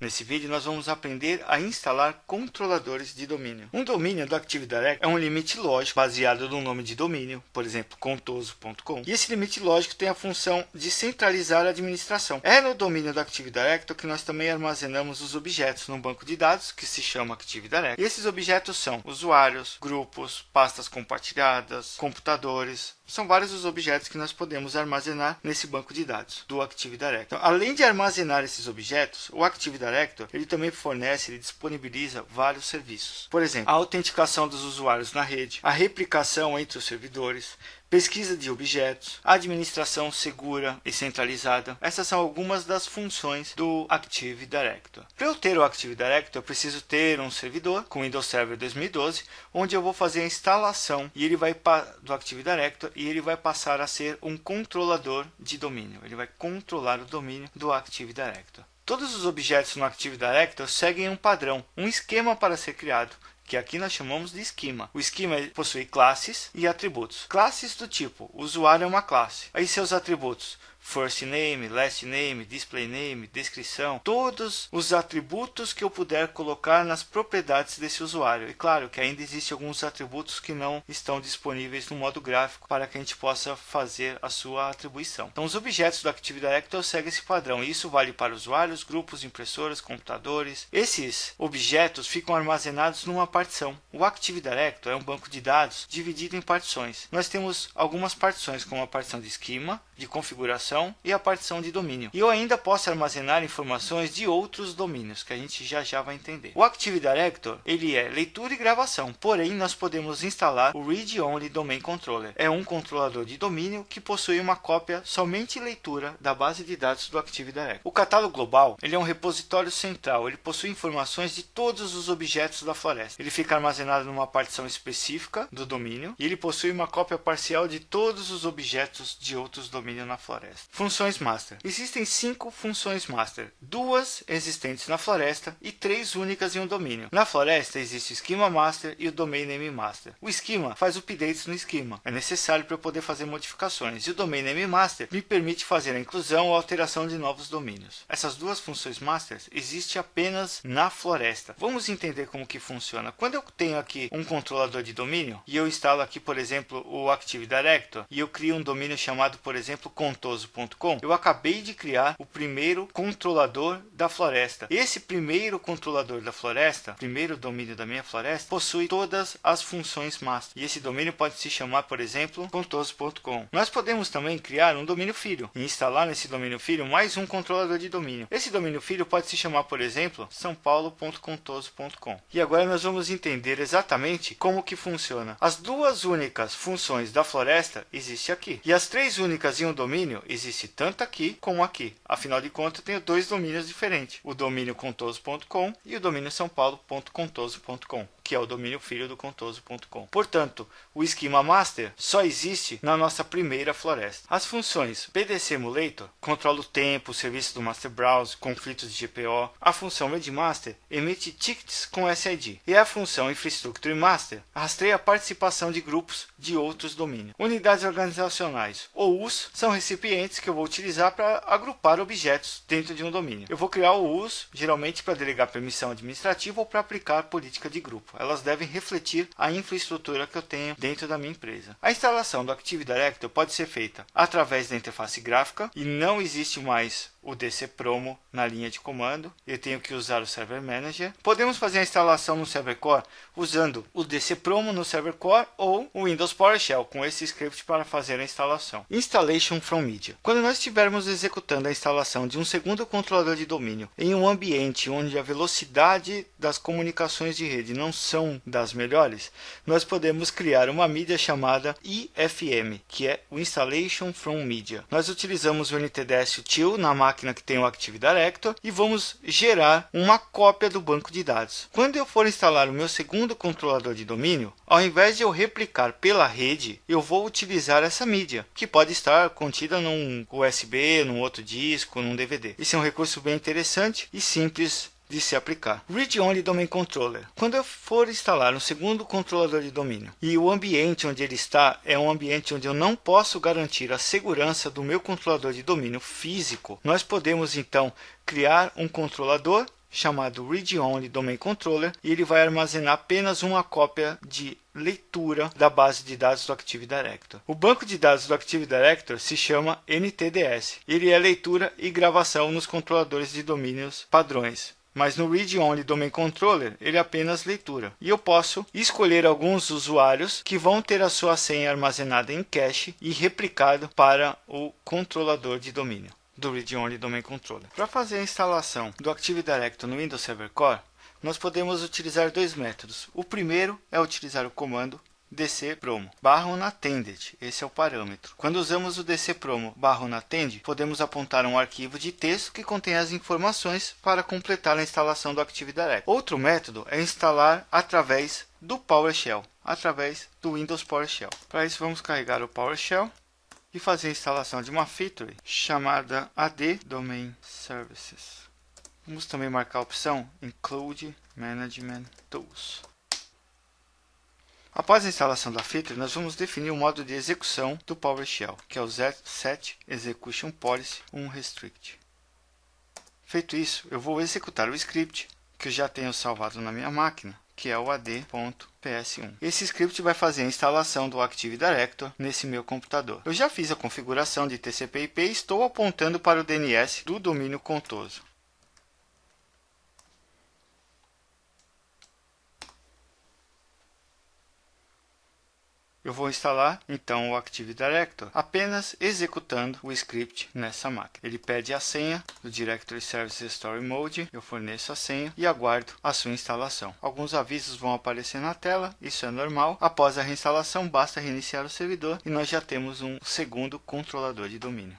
Nesse vídeo nós vamos aprender a instalar controladores de domínio. Um domínio do Active Directory é um limite lógico baseado no nome de domínio, por exemplo, contoso.com. E esse limite lógico tem a função de centralizar a administração. É no domínio do Active Directory que nós também armazenamos os objetos num banco de dados que se chama Active Directory. E esses objetos são usuários, grupos, pastas compartilhadas, computadores. São vários os objetos que nós podemos armazenar nesse banco de dados do Active Directory. Então, além de armazenar esses objetos, o Active Directory ele também fornece e disponibiliza vários serviços. Por exemplo, a autenticação dos usuários na rede, a replicação entre os servidores, pesquisa de objetos, administração segura e centralizada. Essas são algumas das funções do Active Directory. Para eu ter o Active Directory, eu preciso ter um servidor com Windows Server 2012, onde eu vou fazer a instalação e ele vai do Active Directory e ele vai passar a ser um controlador de domínio. Ele vai controlar o domínio do Active Directory. Todos os objetos no Active Directory seguem um padrão, um esquema para ser criado, que aqui nós chamamos de esquema. O esquema possui classes e atributos. Classes do tipo, o usuário é uma classe. Aí seus atributos, first name, last name, display name, descrição, todos os atributos que eu puder colocar nas propriedades desse usuário. E claro que ainda existem alguns atributos que não estão disponíveis no modo gráfico para que a gente possa fazer a sua atribuição. Então os objetos do Active Directory seguem esse padrão. E isso vale para usuários, grupos, impressoras, computadores. Esses objetos ficam armazenados numa partição. O Active Directory é um banco de dados dividido em partições. Nós temos algumas partições, como a partição de esquema, de configuração e a partição de domínio. E eu ainda posso armazenar informações de outros domínios, que a gente já vai entender. O Active Directory ele é leitura e gravação, porém nós podemos instalar o Read Only Domain Controller. É um controlador de domínio que possui uma cópia somente leitura da base de dados do Active Directory. O catálogo global ele é um repositório central, ele possui informações de todos os objetos da floresta. Ele fica armazenado numa partição específica do domínio e ele possui uma cópia parcial de todos os objetos de outros domínios na floresta. Funções master. Existem 5 funções master, 2 existentes na floresta e 3 únicas em um domínio. Na floresta existe o Schema Master e o Domain Name Master. O Schema faz updates no esquema, é necessário para eu poder fazer modificações, e o Domain Name Master me permite fazer a inclusão ou alteração de novos domínios. Essas duas funções masters existem apenas na floresta. Vamos entender como que funciona. Quando eu tenho aqui um controlador de domínio e eu instalo aqui, por exemplo, o Active Directory e eu crio um domínio chamado, por exemplo, contoso.com, eu acabei de criar o primeiro controlador da floresta. Esse primeiro controlador da floresta, primeiro domínio da minha floresta, possui todas as funções master. E esse domínio pode se chamar, por exemplo, contoso.com. Nós podemos também criar um domínio filho e instalar nesse domínio filho mais um controlador de domínio. Esse domínio filho pode se chamar, por exemplo, saopaulo.contoso.com. E agora nós vamos entender exatamente como que funciona. As duas únicas funções da floresta existem aqui. E as 3 únicas em um domínio existem tanto aqui como aqui. Afinal de contas, eu tenho 2 domínios diferentes. O domínio contoso.com e o domínio saopaulo.contoso.com, que é o domínio filho do contoso.com. Portanto, o Schema Master só existe na nossa primeira floresta. As funções BDC Emulator controla o tempo, o serviço do Master Browse, conflitos de GPO. A função Read Master emite tickets com SID. E a função Infrastructure Master rastreia a participação de grupos de outros domínios. Unidades organizacionais, ou US, são recipientes que eu vou utilizar para agrupar objetos dentro de um domínio. Eu vou criar o US, geralmente para delegar permissão administrativa ou para aplicar política de grupo. Elas devem refletir a infraestrutura que eu tenho dentro da minha empresa. A instalação do Active Directory pode ser feita através da interface gráfica e não existe mais o DC Promo na linha de comando. Eu tenho que usar o Server Manager. Podemos fazer a instalação no Server Core usando o DC Promo no Server Core ou o Windows PowerShell com esse script para fazer a instalação. Installation from Media. Quando nós estivermos executando a instalação de um segundo controlador de domínio em um ambiente onde a velocidade das comunicações de rede não são das melhores, nós podemos criar uma mídia chamada IFM, que é o Installation from Media. Nós utilizamos o NTDS Util na máquina que tem o Active Directory e vamos gerar uma cópia do banco de dados. Quando eu for instalar o meu segundo controlador de domínio, ao invés de eu replicar pela rede, eu vou utilizar essa mídia, que pode estar contida num USB, num outro disco, num DVD. Esse é um recurso bem interessante e simples de se aplicar. Read Only Domain Controller. Quando eu for instalar um segundo controlador de domínio e o ambiente onde ele está é um ambiente onde eu não posso garantir a segurança do meu controlador de domínio físico, nós podemos então criar um controlador chamado Read Only Domain Controller e ele vai armazenar apenas uma cópia de leitura da base de dados do Active Directory. O banco de dados do Active Directory se chama NTDS. Ele é leitura e gravação nos controladores de domínios padrões. Mas no Read Only Domain Controller, ele é apenas leitura. E eu posso escolher alguns usuários que vão ter a sua senha armazenada em cache e replicado para o controlador de domínio do Read Only Domain Controller. Para fazer a instalação do Active Directory no Windows Server Core, nós podemos utilizar dois métodos. O primeiro é utilizar o comando dcpromo /unattended, esse é o parâmetro. Quando usamos o dcpromo /unattended, podemos apontar um arquivo de texto que contém as informações para completar a instalação do Active Directory. Outro método é instalar através do PowerShell, através do Windows PowerShell. Para isso vamos carregar o PowerShell e fazer a instalação de uma feature chamada AD Domain Services. Vamos também marcar a opção Include Management Tools. Após a instalação da feature, nós vamos definir o modo de execução do PowerShell, que é o Set Execution Policy Unrestrict. Feito isso, eu vou executar o script que eu já tenho salvado na minha máquina, que é o ad.ps1. Esse script vai fazer a instalação do Active Directory nesse meu computador. Eu já fiz a configuração de TCP/IP e estou apontando para o DNS do domínio contoso. Eu vou instalar então o Active Directory apenas executando o script nessa máquina. Ele pede a senha do Directory Service Story Mode, eu forneço a senha e aguardo a sua instalação. Alguns avisos vão aparecer na tela, isso é normal. Após a reinstalação, basta reiniciar o servidor e nós já temos um segundo controlador de domínio.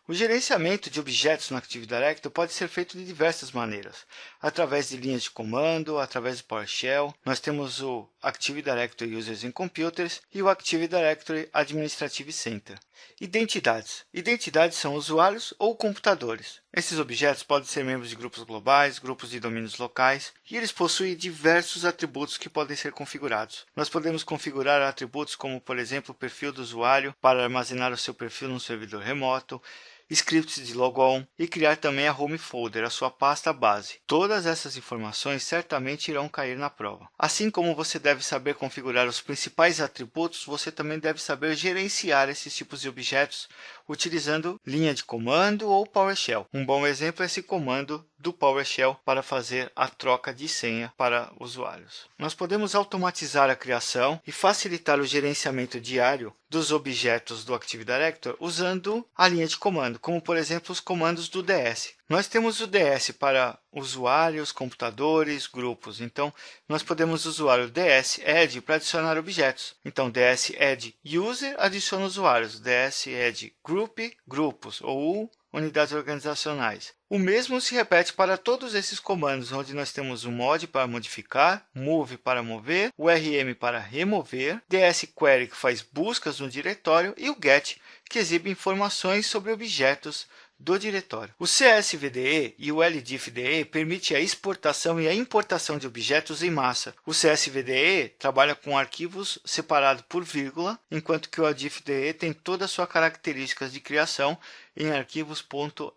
O gerenciamento de objetos no Active Directory pode ser feito de diversas maneiras, através de linhas de comando, através do PowerShell. Nós temos o Active Directory Users and Computers e o Active Directory Administrative Center. Identidades. Identidades são usuários ou computadores. Esses objetos podem ser membros de grupos globais, grupos de domínios locais, e eles possuem diversos atributos que podem ser configurados. Nós podemos configurar atributos como, por exemplo, o perfil do usuário para armazenar o seu perfil no servidor remoto, scripts de logon e criar também a home folder, a sua pasta base. Todas essas informações certamente irão cair na prova. Assim como você deve saber configurar os principais atributos, você também deve saber gerenciar esses tipos de objetos utilizando linha de comando ou PowerShell. Um bom exemplo é esse comando do PowerShell para fazer a troca de senha para usuários. Nós podemos automatizar a criação e facilitar o gerenciamento diário dos objetos do Active Directory usando a linha de comando, como por exemplo os comandos do DS. Nós temos o DS para usuários, computadores, grupos. Então, nós podemos usar o DS Add para adicionar objetos. Então, DS Add User adiciona usuários, DS Add Group, grupos ou unidades organizacionais. O mesmo se repete para todos esses comandos, onde nós temos o mod para modificar, move para mover, o rm para remover, ds query que faz buscas no diretório e o get que exibe informações sobre objetos do diretório. O CSVDE e o LDIFDE permitem a exportação e a importação de objetos em massa. O CSVDE trabalha com arquivos separados por vírgula, enquanto que o LDIFDE tem toda a sua características de criação em arquivos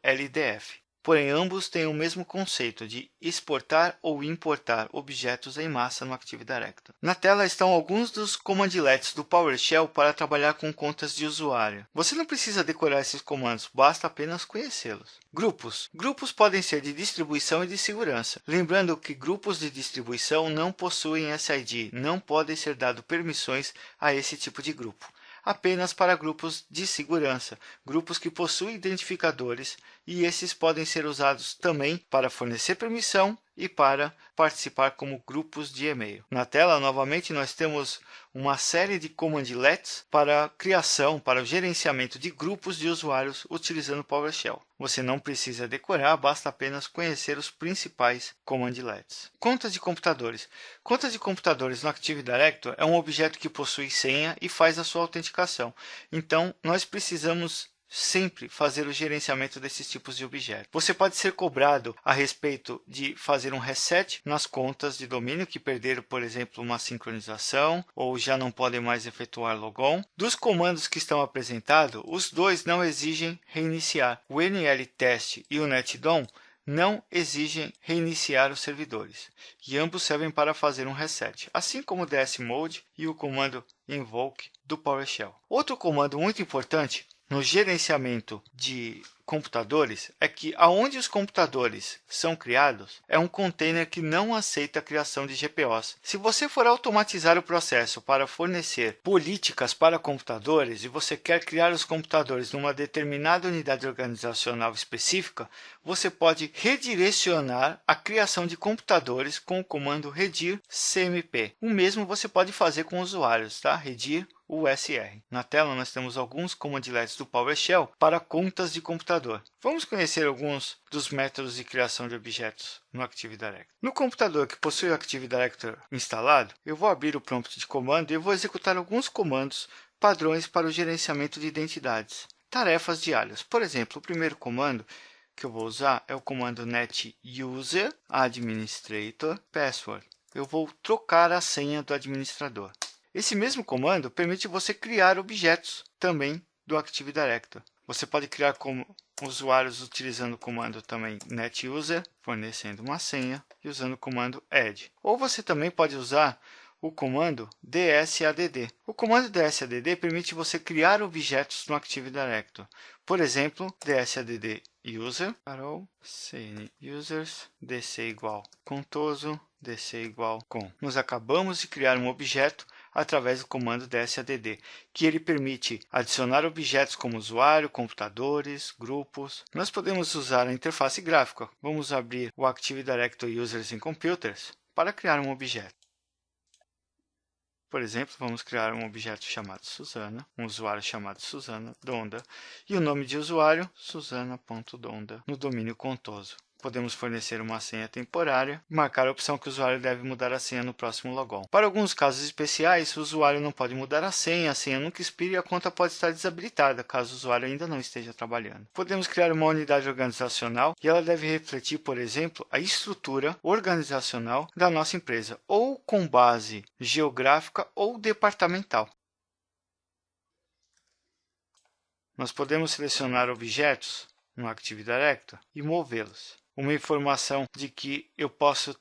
.ldf. Porém, ambos têm o mesmo conceito de exportar ou importar objetos em massa no Active Directory. Na tela estão alguns dos comandlets do PowerShell para trabalhar com contas de usuário. Você não precisa decorar esses comandos, basta apenas conhecê-los. Grupos. Grupos podem ser de distribuição e de segurança. Lembrando que grupos de distribuição não possuem SID, não podem ser dadas permissões a esse tipo de grupo. Apenas para grupos de segurança, grupos que possuem identificadores, e esses podem ser usados também para fornecer permissão e para participar como grupos de e-mail. Na tela, novamente, nós temos uma série de commandlets para a criação, para o gerenciamento de grupos de usuários utilizando PowerShell. Você não precisa decorar, basta apenas conhecer os principais commandlets. Contas de computadores. Contas de computadores no Active Directory é um objeto que possui senha e faz a sua autenticação. Então, nós precisamos sempre fazer o gerenciamento desses tipos de objetos. Você pode ser cobrado a respeito de fazer um reset nas contas de domínio que perderam, por exemplo, uma sincronização ou já não podem mais efetuar logon. Dos comandos que estão apresentados, os dois não exigem reiniciar. O nltest e o netdom não exigem reiniciar os servidores, e ambos servem para fazer um reset, assim como o dsmode e o comando invoke do PowerShell. Outro comando muito importante no gerenciamento de computadores é que aonde os computadores são criados é um container que não aceita a criação de GPOs. Se você for automatizar o processo para fornecer políticas para computadores e você quer criar os computadores numa determinada unidade organizacional específica, você pode redirecionar a criação de computadores com o comando redir cmp. O mesmo você pode fazer com usuários, tá? Redir USR. Na tela nós temos alguns comandlets do PowerShell para contas de computador. Vamos conhecer alguns dos métodos de criação de objetos no Active Directory. No computador que possui o Active Directory instalado, eu vou abrir o prompt de comando e eu vou executar alguns comandos padrões para o gerenciamento de identidades. Tarefas diárias. Por exemplo, o primeiro comando que eu vou usar é o comando net user administrator password. Eu vou trocar a senha do administrador. Esse mesmo comando permite você criar objetos também do Active Directory. Você pode criar como usuários utilizando o comando também netuser, fornecendo uma senha, e usando o comando add. Ou você também pode usar o comando dsadd. O comando dsadd permite você criar objetos no Active Directory. Por exemplo, dsadd user, cn users, dc igual contoso, dc igual com. Nós acabamos de criar um objeto através do comando dsadd, que ele permite adicionar objetos como usuário, computadores, grupos. Nós podemos usar a interface gráfica. Vamos abrir o Active Directory Users and Computers para criar um objeto. Por exemplo, vamos criar um objeto chamado Suzana, um usuário chamado Suzana Donda e o nome de usuário susana.donda no domínio contoso. Podemos fornecer uma senha temporária e marcar a opção que o usuário deve mudar a senha no próximo logon. Para alguns casos especiais, o usuário não pode mudar a senha nunca expira e a conta pode estar desabilitada, caso o usuário ainda não esteja trabalhando. Podemos criar uma unidade organizacional e ela deve refletir, por exemplo, a estrutura organizacional da nossa empresa, ou com base geográfica ou departamental. Nós podemos selecionar objetos no Active Directory e movê-los. Uma informação de que eu posso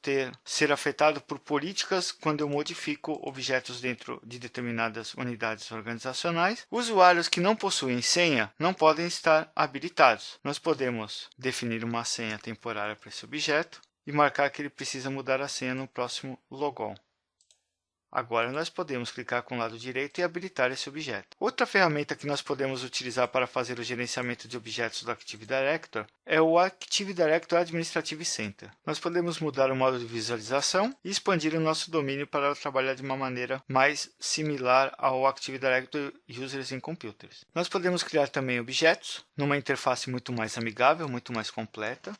ser afetado por políticas quando eu modifico objetos dentro de determinadas unidades organizacionais. Usuários que não possuem senha não podem estar habilitados. Nós podemos definir uma senha temporária para esse objeto e marcar que ele precisa mudar a senha no próximo logon. Agora nós podemos clicar com o lado direito e habilitar esse objeto. Outra ferramenta que nós podemos utilizar para fazer o gerenciamento de objetos do Active Directory é o Active Directory Administrative Center. Nós podemos mudar o modo de visualização e expandir o nosso domínio para trabalhar de uma maneira mais similar ao Active Directory Users and Computers. Nós podemos criar também objetos numa interface muito mais amigável, muito mais completa.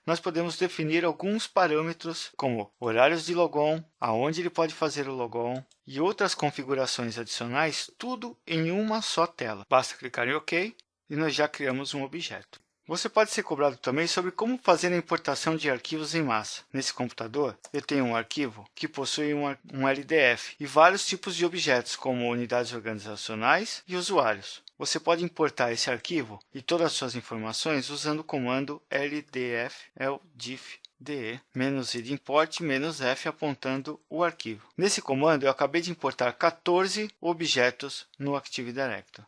Nós podemos definir alguns parâmetros como horários de logon, aonde ele pode fazer o logon e outras configurações adicionais, tudo em uma só tela. Basta clicar em OK e nós já criamos um objeto. Você pode ser cobrado também sobre como fazer a importação de arquivos em massa. Nesse computador, eu tenho um arquivo que possui um LDF e vários tipos de objetos, como unidades organizacionais e usuários. Você pode importar esse arquivo e todas as suas informações usando o comando ldf-de -i de import -f apontando o arquivo. Nesse comando, eu acabei de importar 14 objetos no Active Directory.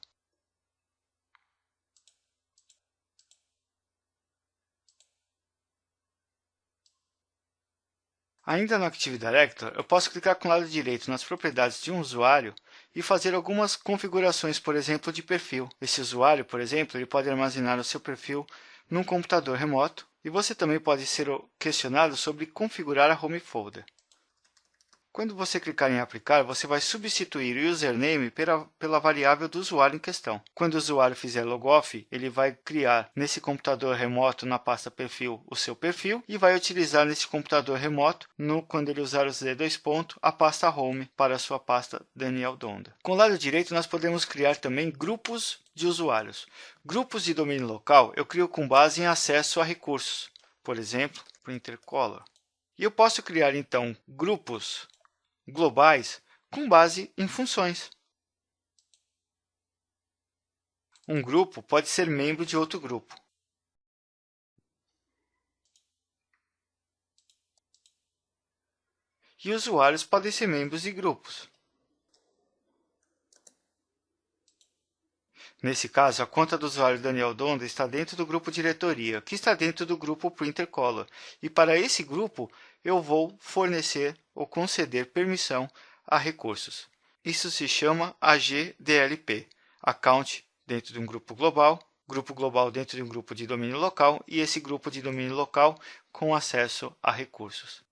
Ainda no Active Directory, eu posso clicar com o lado direito nas propriedades de um usuário e fazer algumas configurações, por exemplo, de perfil. Esse usuário, por exemplo, ele pode armazenar o seu perfil num computador remoto e você também pode ser questionado sobre configurar a home folder. Quando você clicar em aplicar, você vai substituir o username pela variável do usuário em questão. Quando o usuário fizer logoff, ele vai criar nesse computador remoto na pasta perfil o seu perfil e vai utilizar nesse computador remoto, quando ele usar o Z2 ponto, a pasta home para a sua pasta Daniel Donda. Com o lado direito, nós podemos criar também grupos de usuários. Grupos de domínio local eu crio com base em acesso a recursos, por exemplo, printer color. E eu posso criar então grupos globais com base em funções. Um grupo pode ser membro de outro grupo. e usuários podem ser membros de grupos. Nesse caso, a conta do usuário Daniel Donda está dentro do grupo diretoria, que está dentro do grupo Printer Color. E para esse grupo, eu vou fornecer ou conceder permissão a recursos. Isso se chama AGDLP, Account dentro de um grupo global dentro de um grupo de domínio local e esse grupo de domínio local com acesso a recursos.